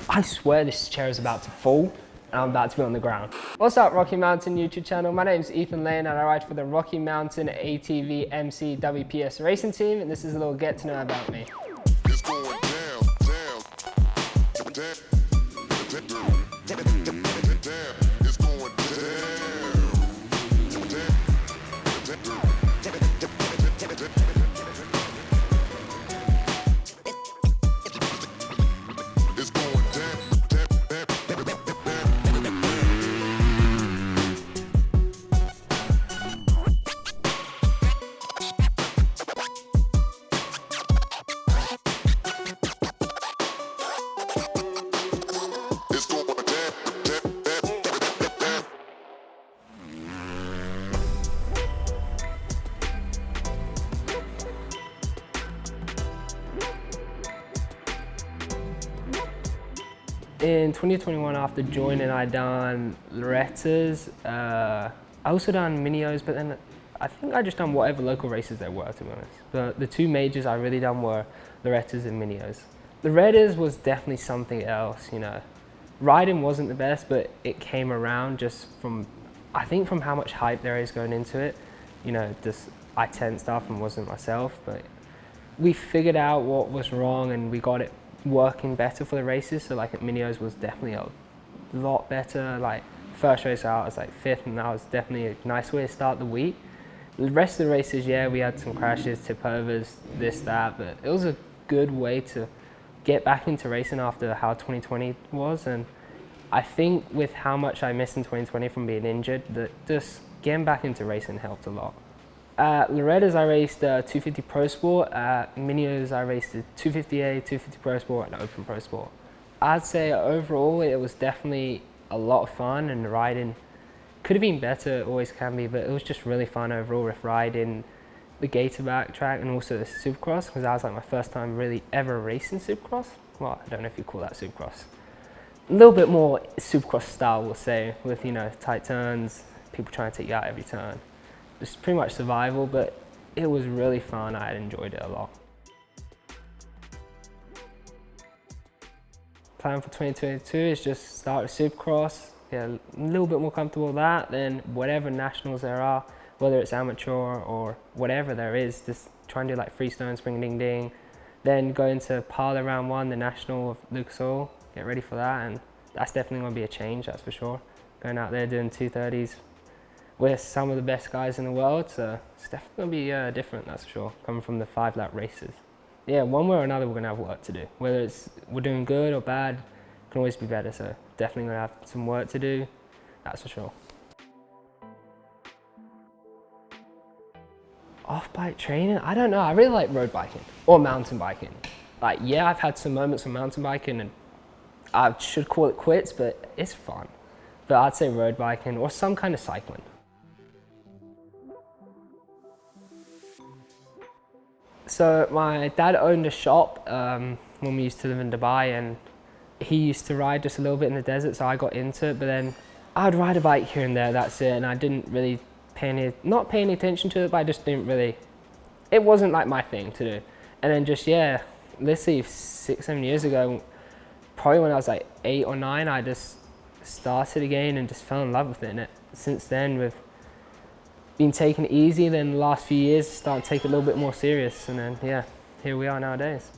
I swear this chair is about to fall and I'm about to be on the ground. What's up, Rocky Mountain YouTube channel? My name is Lynn and I ride for the Rocky Mountain ATV MC-WPS racing team, and this is a little get to know about me. It's going down, down, down. It's going In 2021, after joining, I done Loretta's. I also done Minios, but then I think I just done whatever local races there were, to be honest. The two majors I really done were Loretta's and Minios. Loretta's was definitely something else, you know. Riding wasn't the best, but it came around just from, I think from how much hype there is going into it. You know, just I tensed up and wasn't myself, but we figured out what was wrong and we got it working better for the races. So like at Minios was definitely a lot better. Like first race out I was like 5th, and that was definitely a nice way to start the week. The rest of the races, yeah, we had some crashes, tip overs, this, that, but it was a good way to get back into racing after how 2020 was. And I think with how much I missed in 2020 from being injured, that just getting back into racing helped a lot. At Loretta's I raced 250 Pro Sport. At Minios I raced a 250A, 250 Pro Sport and Open Pro Sport. I'd say overall it was definitely a lot of fun, and riding could have been better, it always can be, but it was just really fun overall with riding the Gatorback track and also the Supercross, because that was like my first time really ever racing Supercross. Well, I don't know if you call that Supercross. A little bit more Supercross style, we'll say, with, you know, tight turns, people trying to take you out every turn. It's pretty much survival, but it was really fun. I had enjoyed it a lot. Plan for 2022 is just start with Supercross, get a little bit more comfortable with that, then whatever nationals there are, whether it's amateur or whatever there is, just try and do like Freestone, Spring Ding Ding, then go into Parlor Round 1, the National of Lucas Oil, get ready for that, and that's definitely going to be a change, that's for sure. Going out there doing 230s. We're some of the best guys in the world, so it's definitely going to be different, that's for sure, coming from the 5-lap races. Yeah, one way or another we're going to have work to do. Whether it's we're doing good or bad, it can always be better, so definitely going to have some work to do, that's for sure. Off-bike training? I don't know, I really like road biking or mountain biking. Like, yeah, I've had some moments of mountain biking and I should call it quits, but it's fun. But I'd say road biking or some kind of cycling. So my dad owned a shop when we used to live in Dubai, and he used to ride just a little bit in the desert, so I got into it. But then I'd ride a bike here and there, that's it, and I didn't really not pay any attention to it, but I just didn't really, it wasn't like my thing to do. And then just, yeah, let's see, 6-7 years ago, probably when I was like 8 or 9, I just started again and just fell in love with it. And since then, we've been taking it easy. Then the last few years, started to take it a little bit more serious. And then, yeah, here we are nowadays.